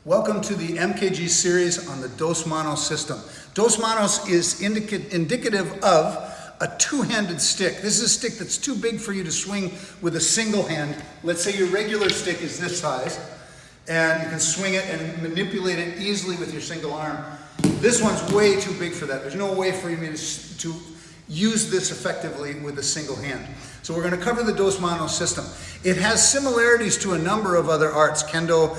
Welcome to the MKG series on the Dos Manos system. Dos Manos is indicative of a two-handed stick. This is a stick that's too big for you to swing with a single hand. Let's say your regular stick is this size, and you can swing it and manipulate it easily with your single arm. This one's way too big for that. There's no way for you to use this effectively with a single hand. So we're going to cover the Dos Manos system. It has similarities to a number of other arts, kendo,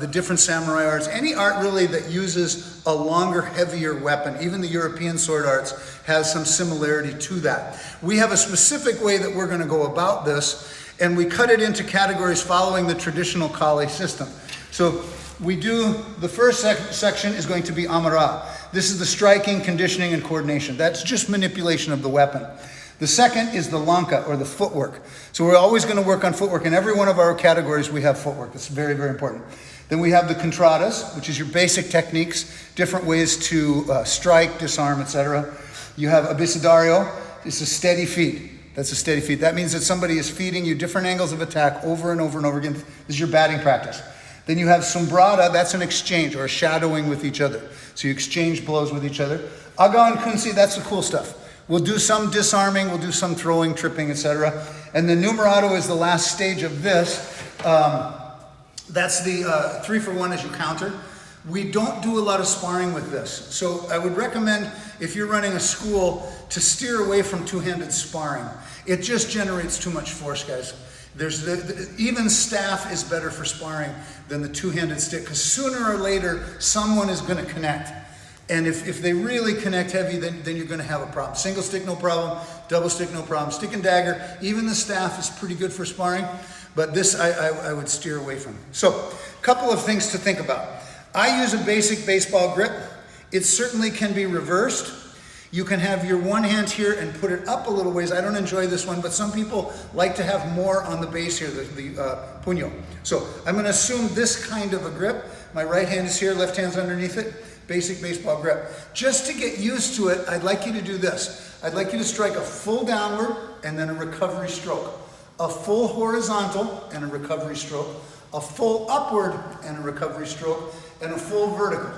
the different samurai arts, any art really that uses a longer, heavier weapon. Even the European sword arts has some similarity to that. We have a specific way that we're going to go about this, and we cut it into categories following the traditional kali system. So we do, the first section is going to be amara. This is the striking, conditioning, and coordination. That's just manipulation of the weapon. The second is the lanka, or the footwork. So we're always going to work on footwork. In every one of our categories, we have footwork. That's very, very important. Then we have the contradas, which is your basic techniques, different ways to strike, disarm, etc. You have abecedario. It's a steady feed. That's a steady feed. That means that somebody is feeding you different angles of attack over and over and over again. This is your batting practice. Then you have sombrada. That's an exchange, or a shadowing with each other. So you exchange blows with each other. Aga and kunsi, that's the cool stuff. We'll do some disarming, we'll do some throwing, tripping, etc. And the numerado is the last stage of this. That's the 3-for-1 as you counter. We don't do a lot of sparring with this. So I would recommend, if you're running a school, to steer away from two-handed sparring. It just generates too much force, guys. Even staff is better for sparring than the two-handed stick, because sooner or later, someone is going to connect. And if they really connect heavy, then you're going to have a problem. Single stick, no problem. Double stick, no problem. Stick and dagger, even the staff is pretty good for sparring, but this I would steer away from. So, a couple of things to think about. I use a basic baseball grip. It certainly can be reversed. You can have your one hand here and put it up a little ways. I don't enjoy this one, but some people like to have more on the base here, the puño. So, I'm going to assume this kind of a grip. My right hand is here, left hand's underneath it. Basic baseball grip. Just to get used to it, I'd like you to do this. I'd like you to strike a full downward and then a recovery stroke. A full horizontal and a recovery stroke. A full upward and a recovery stroke. And a full vertical.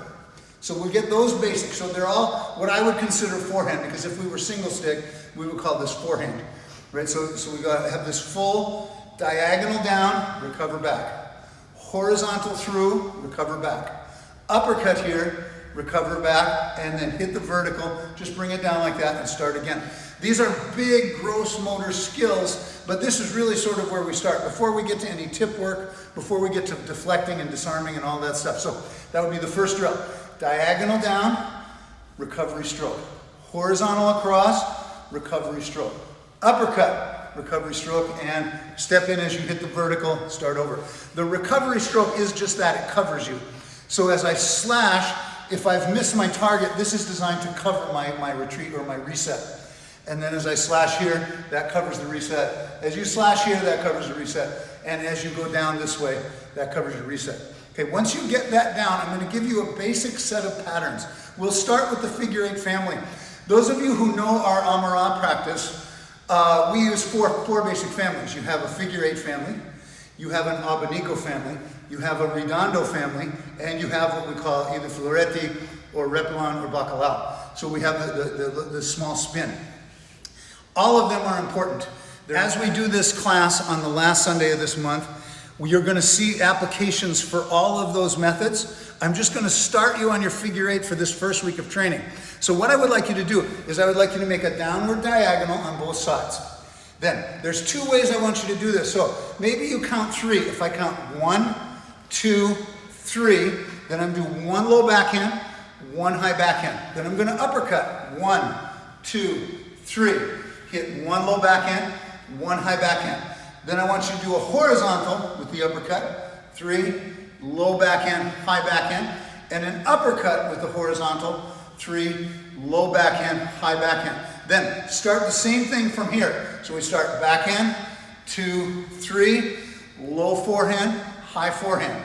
So we get those basics. So they're all what I would consider forehand, because if we were single stick, we would call this forehand. Right? So we got to have this full diagonal down, recover back. Horizontal through, recover back. Uppercut here, recover back, and then hit the vertical. Just bring it down like that and start again. These are big, gross motor skills, but this is really sort of where we start. Before we get to any tip work, before we get to deflecting and disarming and all that stuff. So that would be the first drill. Diagonal down, recovery stroke. Horizontal across, recovery stroke. Uppercut, recovery stroke, and step in as you hit the vertical, start over. The recovery stroke is just that, it covers you. So as I slash, if I've missed my target, this is designed to cover my retreat or my reset. And then as I slash here, that covers the reset. As you slash here, that covers the reset. And as you go down this way, that covers your reset. Okay, once you get that down, I'm going to give you a basic set of patterns. We'll start with the figure 8 family. Those of you who know our Amara practice, we use four basic families. You have a figure 8 family, you have an abanico family, you have a redondo family, and you have what we call either floretti or repelon or bacalao. So we have the small spin. All of them are important. As we do this class on the last Sunday of this month, you're going to see applications for all of those methods. I'm just going to start you on your figure 8 for this first week of training. So what I would like you to do is I would like you to make a downward diagonal on both sides. Then, there's 2 ways I want you to do this. So maybe you count 3. If I count 1, 2, 3, then I'm doing 1 low backhand, 1 high backhand. Then I'm going to uppercut. 1, 2, 3. Hit 1 low backhand, 1 high backhand. Then I want you to do a horizontal with the uppercut. 3, low backhand, high backhand. And an uppercut with the horizontal. 3, low backhand, high backhand. Then start the same thing from here. So we start backhand, 2, 3, low forehand, high forehand.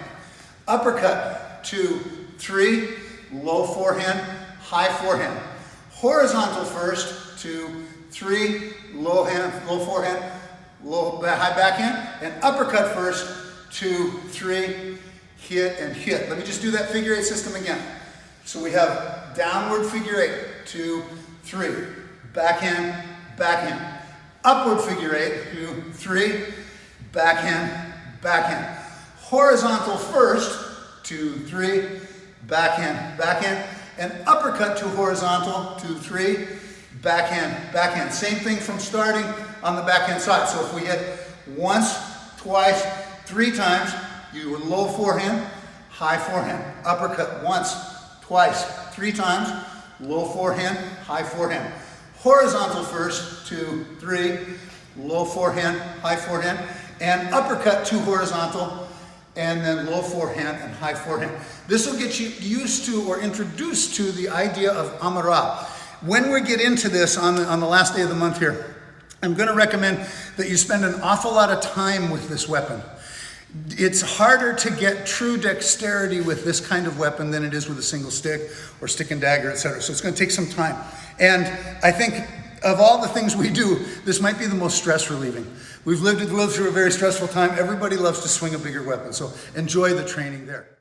Uppercut, 2, 3, low forehand, high forehand. Horizontal first, 2, 3, low forehand, high backhand. And uppercut first, 2, 3, hit, and hit. Let me just do that figure 8 system again. So we have downward figure 8, 2, 3, backhand, backhand. Upward figure 8, 2, 3, backhand, backhand. Horizontal first, 2, 3, backhand, backhand. And uppercut to horizontal, 2, 3, backhand, backhand. Same thing from starting on the backhand side. So if we hit once, twice, 3 times, you low forehand, high forehand. Uppercut once, twice, 3 times, low forehand, high forehand. Horizontal first, 2, 3, low forehand, high forehand, and uppercut to horizontal, and then low forehand and high forehand. This will get you used to or introduced to the idea of Amara. When we get into this on the last day of the month here, I'm going to recommend that you spend an awful lot of time with this weapon. It's harder to get true dexterity with this kind of weapon than it is with a single stick or stick and dagger, etc. So it's going to take some time. And I think of all the things we do, this might be the most stress relieving. We've lived through a very stressful time. Everybody loves to swing a bigger weapon. So enjoy the training there.